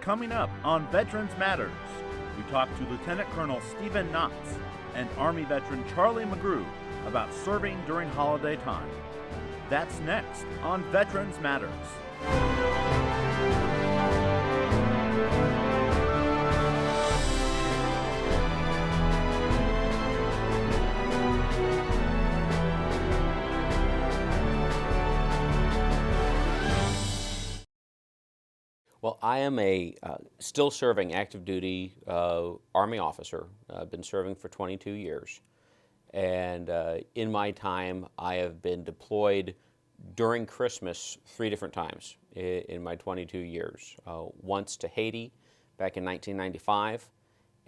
Coming up on Veterans Matters, we talk to Lieutenant Colonel Stephen Knotts and Army veteran Charlie McGrew about serving during holiday time. That's next on Veterans Matters. Well, I am a still serving active duty Army officer. I've been serving for 22 years. And in my time, I have been deployed during Christmas 3 different times in my 22 years. Once to Haiti back in 1995,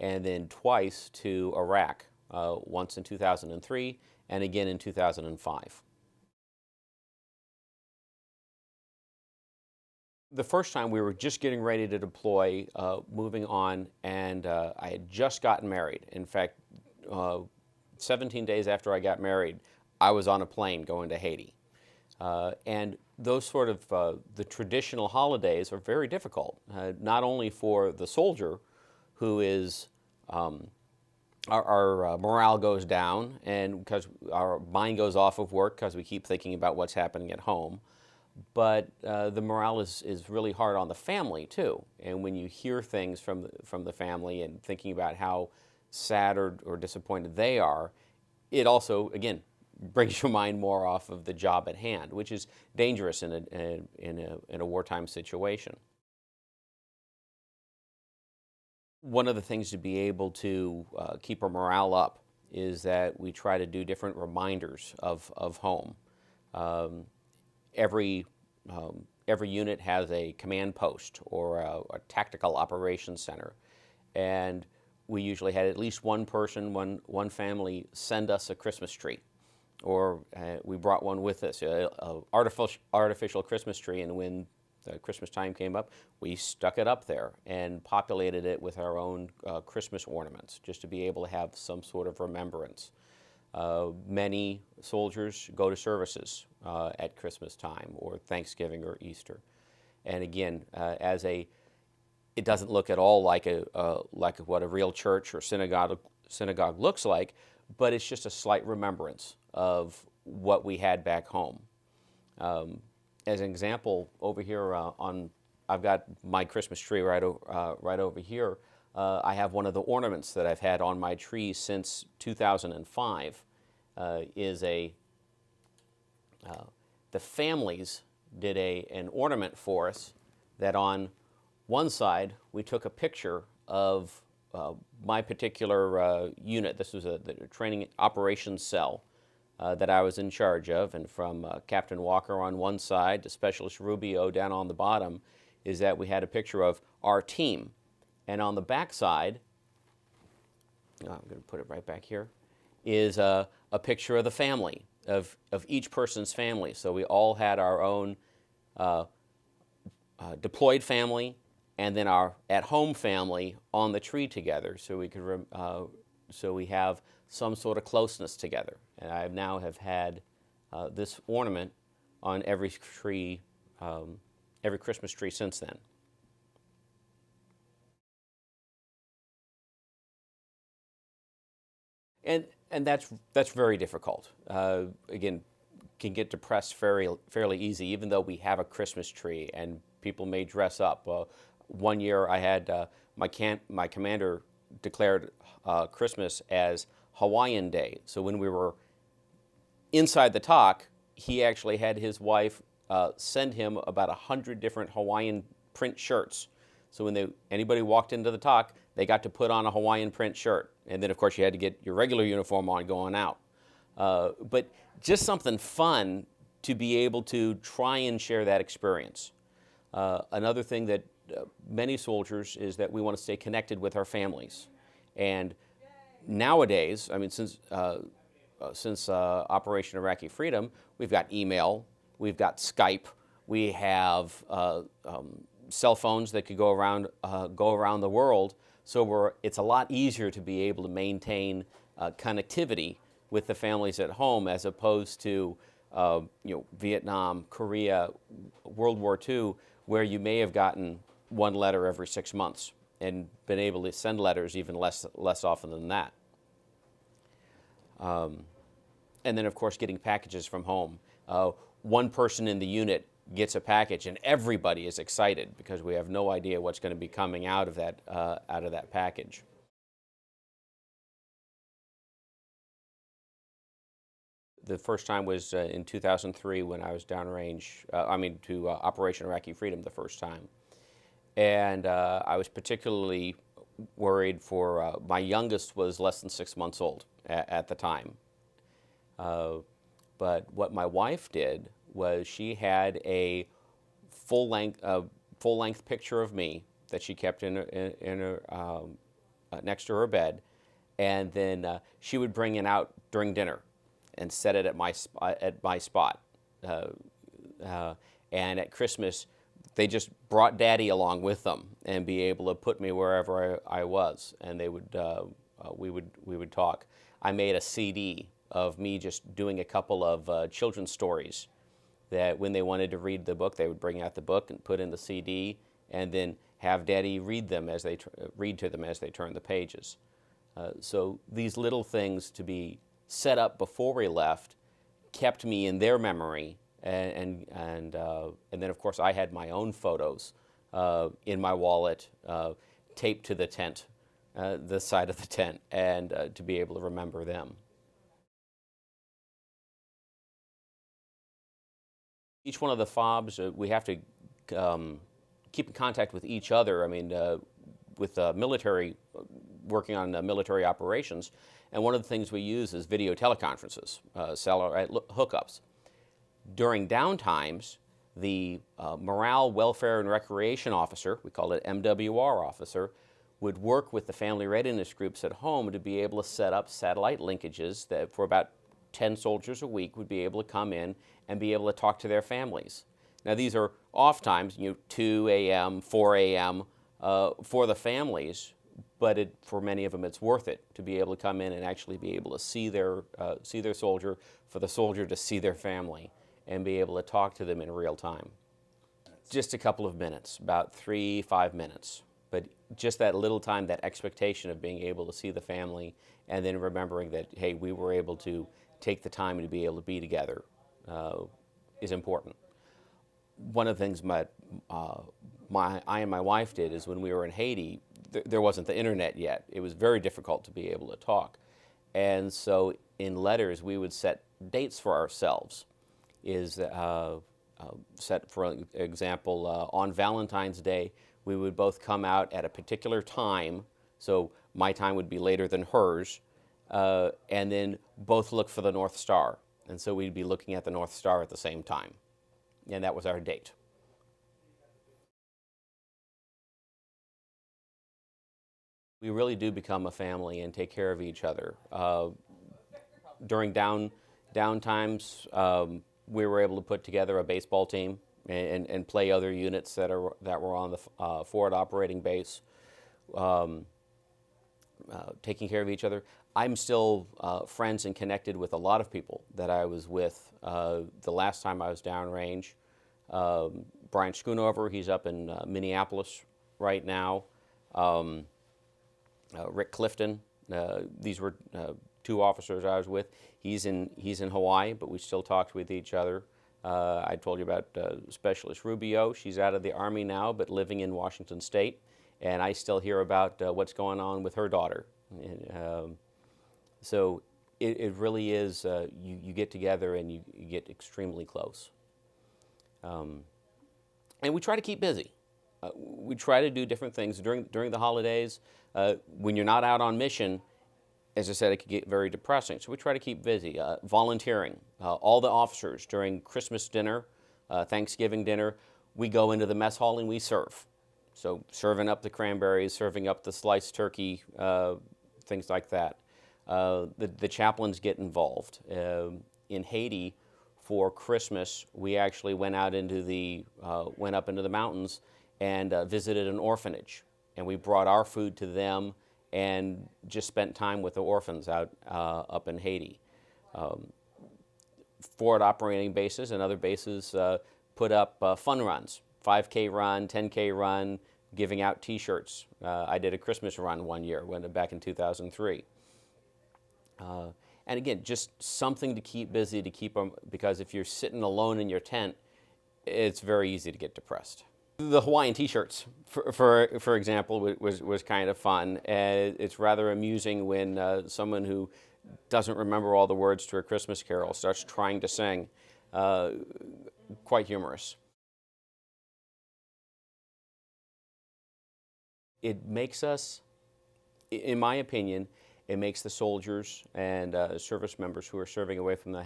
and then twice to Iraq, once in 2003 and again in 2005. The first time we were just getting ready to deploy, moving on, and I had just gotten married. In fact, 17 days after I got married, I was on a plane going to Haiti. And those sort of the traditional holidays are very difficult, not only for the soldier, who is our morale goes down, and because our mind goes off of work because we keep thinking about what's happening at home. But the morale is really hard on the family too. And when you hear things from the family and thinking about how sad or disappointed they are, it also, again, brings your mind more off of the job at hand, which is dangerous in a wartime situation. One of the things to be able to keep our morale up is that we try to do different reminders of home. Every unit has a command post or a tactical operations center, and we usually had at least one person, one family, send us a Christmas tree, or we brought one with us, an artificial Christmas tree, and when the Christmas time came up, we stuck it up there and populated it with our own Christmas ornaments, just to be able to have some sort of remembrance. Many soldiers go to services at Christmas time or Thanksgiving or Easter, and again, it doesn't look at all like what a real church or synagogue looks like, but it's just a slight remembrance of what we had back home. As an example, over here I've got my Christmas tree right over here. I have one of the ornaments that I've had on my tree since 2005. The families did an ornament for us that on one side we took a picture of my particular unit. This was the training operations cell that I was in charge of, and from Captain Walker on one side to Specialist Rubio down on the bottom is that we had a picture of our team. And on the back side, I'm going to put it right back here, is a picture of the family, of each person's family. So we all had our own deployed family and then our at-home family on the tree together, so we could so we have some sort of closeness together. And I now have had this ornament on every tree, every Christmas tree since then. And that's very difficult. Again, can get depressed fairly easy, even though we have a Christmas tree and people may dress up. One year I had my commander declared Christmas as Hawaiian Day. So when we were inside the TOC, he actually had his wife send him about 100 different Hawaiian print shirts. So when anybody walked into the TOC, they got to put on a Hawaiian print shirt. And then, of course, you had to get your regular uniform on going out. But just something fun to be able to try and share that experience. Another thing that many soldiers is that we want to stay connected with our families. And nowadays, I mean, since Operation Iraqi Freedom, we've got email, we've got Skype, we have cell phones that could go around the world. So it's a lot easier to be able to maintain connectivity with the families at home, as opposed to Vietnam, Korea, World War II, where you may have gotten one letter every 6 months, and been able to send letters even less often than that. And then, of course, getting packages from home. One person in the unit gets a package, and everybody is excited because we have no idea what's going to be coming out of that package. The first time was in 2003 when I was downrange, to Operation Iraqi Freedom the first time. And I was particularly worried for, my youngest was less than 6 months old at the time. But what my wife did was she had a full-length picture of me that she kept in her next to her bed, and then she would bring it out during dinner and set it at my spot. And at Christmas, they just brought Daddy along with them and be able to put me wherever I was, and they would we would talk. I made a CD of me just doing a couple of children's stories that when they wanted to read the book, they would bring out the book and put in the CD, and then have Daddy read them as they read to them as they turn the pages. So these little things to be set up before we left kept me in their memory, and then of course I had my own photos in my wallet, taped to the tent, the side of the tent, and to be able to remember them. Each one of the FOBs, we have to keep in contact with each other. I mean, with military, working on military operations, and one of the things we use is video teleconferences, satellite hookups. During downtimes, the Morale, Welfare, and Recreation Officer, we call it MWR officer, would work with the family readiness groups at home to be able to set up satellite linkages that for about 10 soldiers a week would be able to come in and be able to talk to their families. Now these are off times, 2 a.m., 4 a.m. For the families, but for many of them it's worth it to be able to come in and actually be able to see their soldier, for the soldier to see their family and be able to talk to them in real time. Just a couple of minutes, about 3-5 minutes, but just that little time, that expectation of being able to see the family, and then remembering that, hey, we were able to take the time to be able to be together is important. One of the things I and my wife did is when we were in Haiti, there wasn't the internet yet. It was very difficult to be able to talk. And so in letters, we would set dates for ourselves. Set, for example, on Valentine's Day, we would both come out at a particular time, so my time would be later than hers, and then both look for the North Star. And so we'd be looking at the North Star at the same time. And that was our date. We really do become a family and take care of each other. During down times, we were able to put together a baseball team and play other units that were on the forward operating base, taking care of each other. I'm still friends and connected with a lot of people that I was with the last time I was downrange. Brian Schoonover, he's up in Minneapolis right now. Rick Clifton, these were 2 officers I was with. He's in Hawaii, but we still talked with each other. I told you about Specialist Rubio. She's out of the Army now, but living in Washington State, and I still hear about what's going on with her daughter. So it really is, you get together and you get extremely close. And we try to keep busy. We try to do different things during the holidays. When you're not out on mission, as I said, it could get very depressing. So we try to keep busy. Volunteering. All the officers during Christmas dinner, Thanksgiving dinner, we go into the mess hall and we serve. So serving up the cranberries, serving up the sliced turkey, things like that. The chaplains get involved. In Haiti, for Christmas, we actually went up into the mountains and visited an orphanage, and we brought our food to them and just spent time with the orphans out up in Haiti. Forward operating bases and other bases put up fun runs, 5K run, 10K run, giving out T-shirts. I did a Christmas run one year, back in 2003. And again, just something to keep busy, to keep them, because if you're sitting alone in your tent, it's very easy to get depressed. The Hawaiian T-shirts, for example, was kind of fun. And it's rather amusing when someone who doesn't remember all the words to A Christmas Carol starts trying to sing. Quite humorous. It makes us, in my opinion, it makes the soldiers and service members who are serving away from the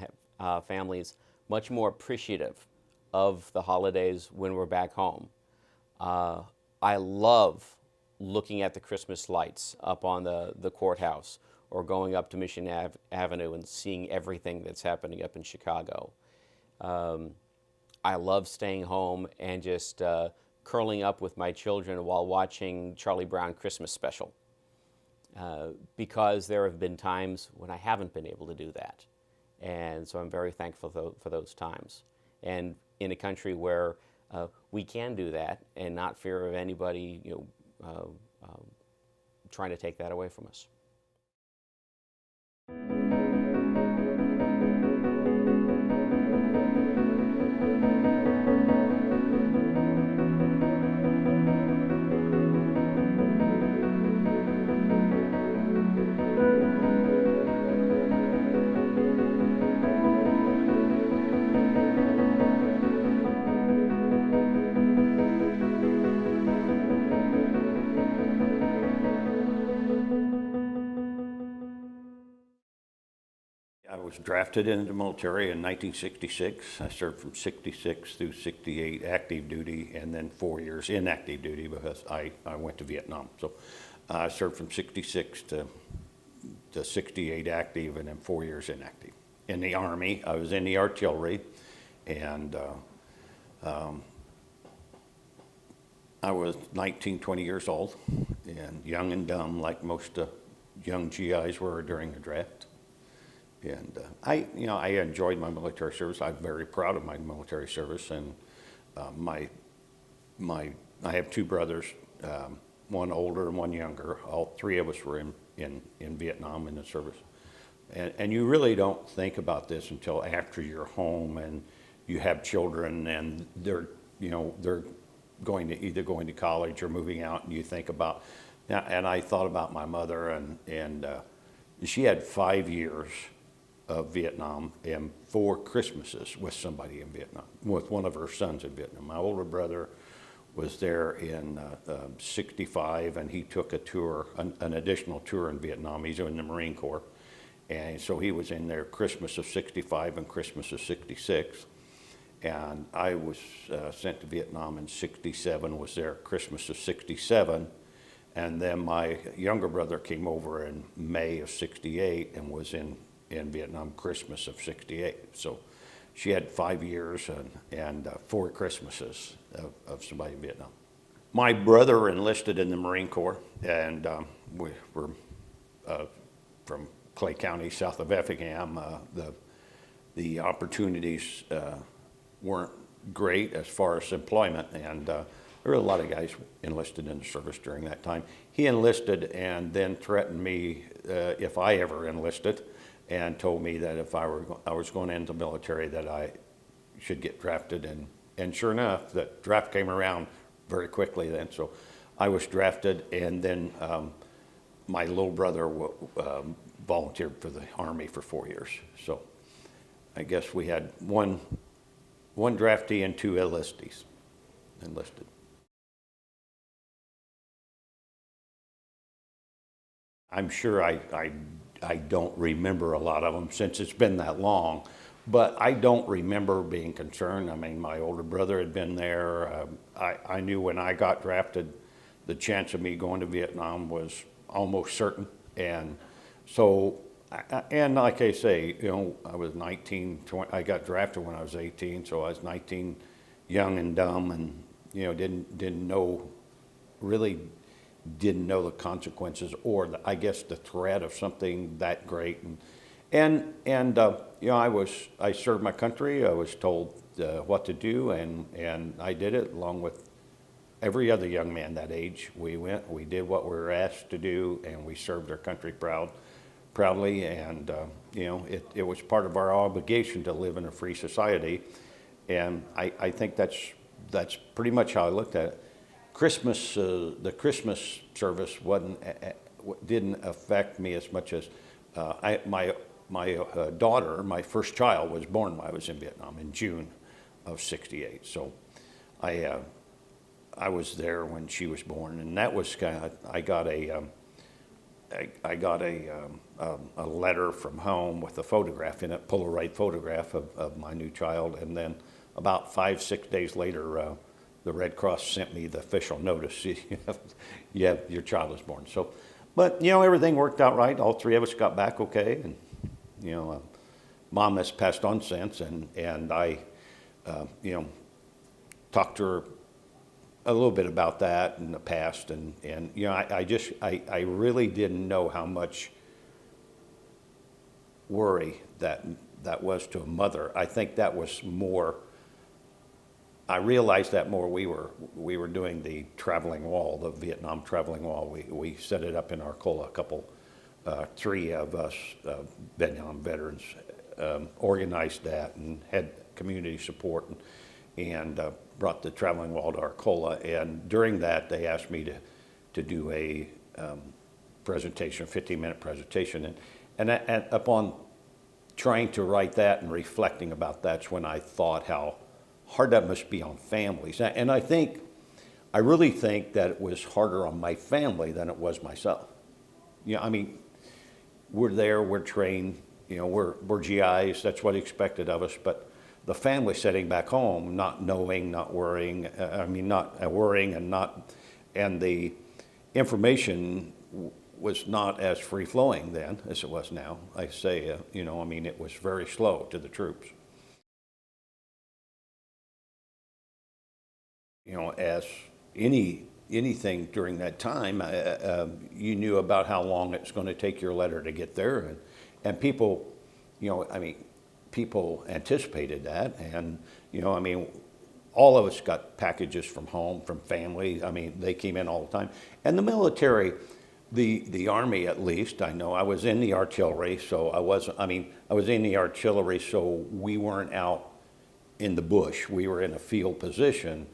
families much more appreciative of the holidays when we're back home. I love looking at the Christmas lights up on the courthouse, or going up to Mission Avenue and seeing everything that's happening up in Chicago. I love staying home and just curling up with my children while watching Charlie Brown Christmas Special. Because there have been times when I haven't been able to do that. And so I'm very thankful for those times. And in a country where we can do that and not fear of anybody trying to take that away from us. I was drafted into the military in 1966. I served from 66 through 68 active duty, and then 4 years inactive duty because I went to Vietnam. So I served from 66 to 68 active, and then 4 years inactive. In the Army, I was in the artillery, and I was 19, 20 years old, and young and dumb like most young GIs were during the draft. And I enjoyed my military service. I'm very proud of my military service, and I have two brothers, one older and one younger. All three of us were in Vietnam in the service. And you really don't think about this until after you're home and you have children and they're going to college or moving out, and you think about. And I thought about my mother, and she had 5 years of Vietnam and 4 Christmases with somebody in Vietnam, with one of her sons in Vietnam. My older brother was there in 65, and he took a tour, an additional tour in Vietnam. He's in the Marine Corps. And so he was in there Christmas of 65 and Christmas of 66. And I was sent to Vietnam in 67, was there Christmas of 67. And then my younger brother came over in May of 68 and was in Vietnam Christmas of 68. So she had 5 years and 4 Christmases of somebody in Vietnam. My brother enlisted in the Marine Corps, and we were from Clay County, south of Effingham. The opportunities weren't great as far as employment, and there were a lot of guys enlisted in the service during that time. He enlisted and then threatened me if I ever enlisted, and told me that if I was going into the military that I should get drafted. And sure enough, the draft came around very quickly then. So I was drafted, and then my little brother volunteered for the Army for 4 years. So I guess we had one draftee and 2 enlisted. I'm sure I don't remember a lot of them since it's been that long, but I don't remember being concerned. I mean, my older brother had been there. I knew when I got drafted, the chance of me going to Vietnam was almost certain. And so, and like I say, I was 19, 20, I got drafted when I was 18, so I was 19, young and dumb, and didn't know the consequences or I guess the threat of something that great. And I served my country. I was told what to do, and I did it along with every other young man that age. We went, we did what we were asked to do, and we served our country proudly. And you know, it was part of our obligation to live in a free society. And I think that's pretty much how I looked at it. Christmas, the Christmas service didn't affect me as much as my daughter, my first child, was born when I was in Vietnam in June of '68. So I was there when she was born, and that was kind of, I got a letter from home with a photograph in it, Polaroid photograph of my new child, and then about 5-6 days later, the Red Cross sent me the official notice. Your child is born. So, but you know, everything worked out right. All three of us got back okay, and you know, Mom has passed on since, and I, you know, talked to her a little bit about that in the past, and you know, I really didn't know how much worry that was to a mother. I think that was more. I realized that more. We were doing the traveling wall, the Vietnam traveling wall. We set it up in Arcola. Three of us Vietnam veterans organized that and had community support, and brought the traveling wall to Arcola. And during that, they asked me to do a presentation, a 15-minute presentation. And upon trying to write that and reflecting about that's when I thought how hard that must be on families. And I really think that it was harder on my family than it was myself. You know, I mean, we're there, we're trained, you know, we're GIs, that's what expected of us, but the family sitting back home, not knowing, not worrying, and the information was not as free-flowing then as it was now. I say, you know, I mean, it was very slow to the troops. You know, as anything during that time, you knew about how long it's going to take your letter to get there, and people, you know, I mean, people anticipated that, and you know, I mean, all of us got packages from home, from family. I mean, they came in all the time, and the military, the Army at least. I know I was in the artillery, so I was in the artillery, so we weren't out in the bush. We were in a field position.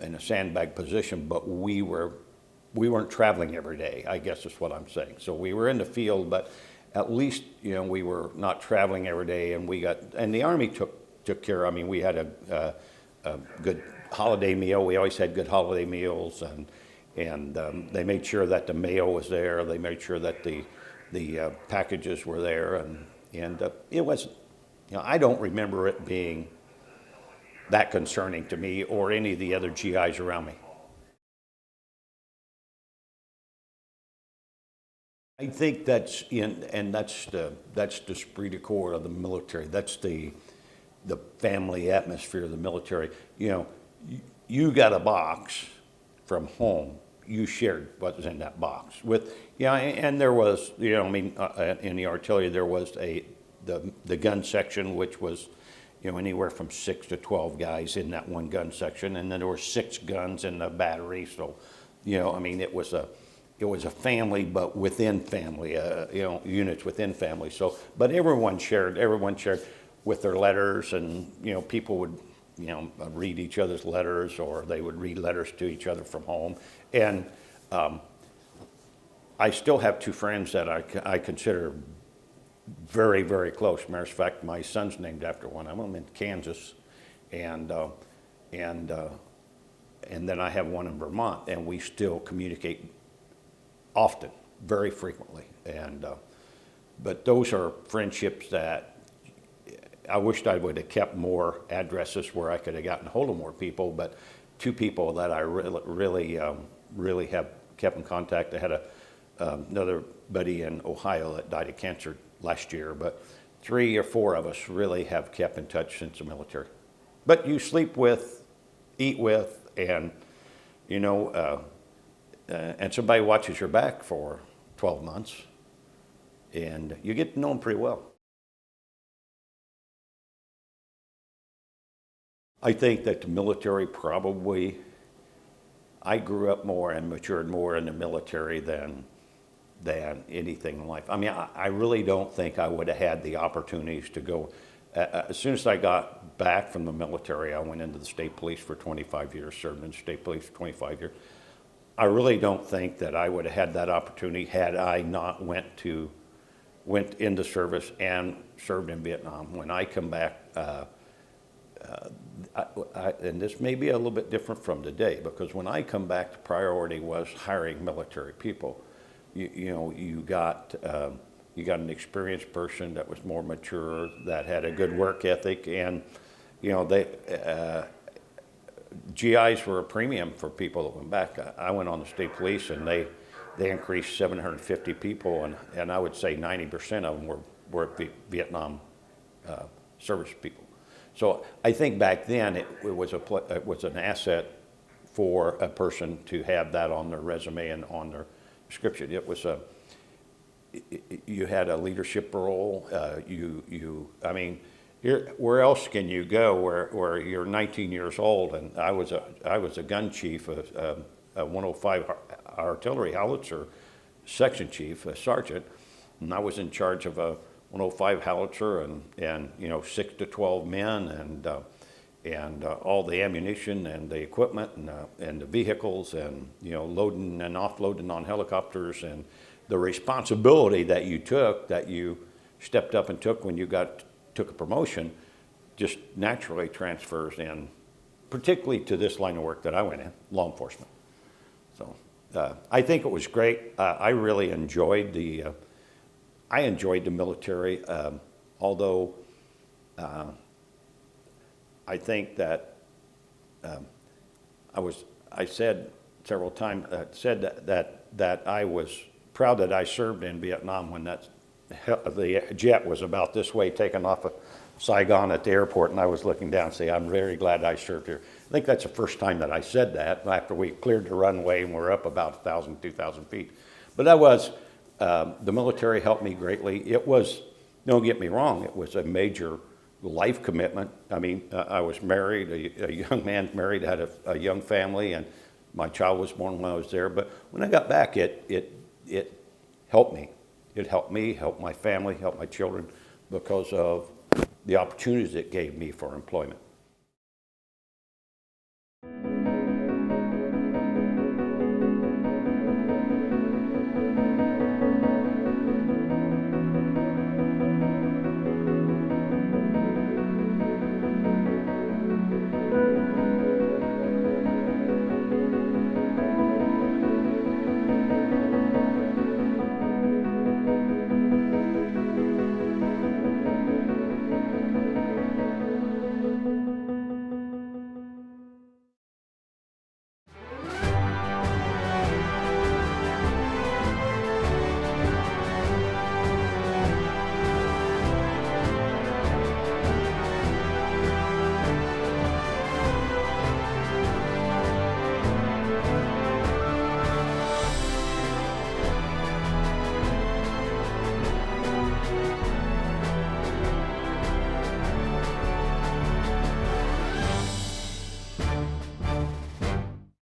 In a sandbag position, but we weren't traveling every day, I guess is what I'm saying. So we were in the field, but at least, you know, we were not traveling every day, and the Army took care. I mean, we had a good holiday meal. We always had good holiday meals, and they made sure that the mail was there. They made sure that the packages were there, and it was, you know, I don't remember it being that concerning to me or any of the other GIs around me. I think that's the esprit de corps of the military. That's the family atmosphere of the military. You know, you got a box from home. You shared what was in that box with, yeah, and there was, you know, I mean, in the artillery there was the gun section, which was, you know, anywhere from 6 to 12 guys in that one gun section, and then there were 6 guns in the battery. So, you know, I mean, it was a family, but within family, you know, units within family. So, but everyone shared with their letters, and you know, people would, you know, read each other's letters, or they would read letters to each other from home. And I still have 2 friends that I consider very, very close. Matter of fact, my son's named after one of them in Kansas, and then I have one in Vermont, and we still communicate often, very frequently. And but those are friendships that I wished I would have kept more addresses where I could have gotten a hold of more people. But 2 people that I really have kept in contact. I had another buddy in Ohio that died of cancer last year, but 3 or 4 of us really have kept in touch since the military. But you sleep with, eat with, and you know, and somebody watches your back for 12 months, and you get to know them pretty well. I think that the military probably I grew up more and matured more in the military than anything in life. I mean, I really don't think I would have had the opportunities to go. As soon as I got back from the military, I went into the state police for 25 years, served in the state police for 25 years. I really don't think that I would have had that opportunity had I not went into service and served in Vietnam. When I come back, and this may be a little bit different from today, because when I come back, the priority was hiring military people. You got an experienced person that was more mature, that had a good work ethic, and GIs were a premium for people that went back. I went on the state police, and they increased 750 people, and I would say 90% of them were Vietnam service people. So I think back then it was an asset for a person to have that on their resume and on their description. It was you had a leadership role. I mean, where else can you go where you're 19 years old? And I was a gun chief, a 105 artillery howitzer section chief, a sergeant, and I was in charge of a 105 howitzer and 6 to 12 men and all the ammunition and the equipment and the vehicles and loading and offloading on helicopters, and the responsibility that you stepped up and took when you took a promotion just naturally transfers in, particularly to this line of work that I went in, law enforcement. So I think it was great. I really enjoyed the military, although I think that I said several times that I was proud that I served in Vietnam when the jet was about this way taking off of Saigon at the airport, and I was looking down and saying, I'm very glad I served here. I think that's the first time that I said that, after we cleared the runway and we're up about 1,000, 2,000 feet. But that was, the military helped me greatly. It was, don't get me wrong, it was a major life commitment. I mean, I was married, a young man married, had a young family, and my child was born when I was there. But when I got back, it helped me. It helped me, helped my family, helped my children, because of the opportunities it gave me for employment.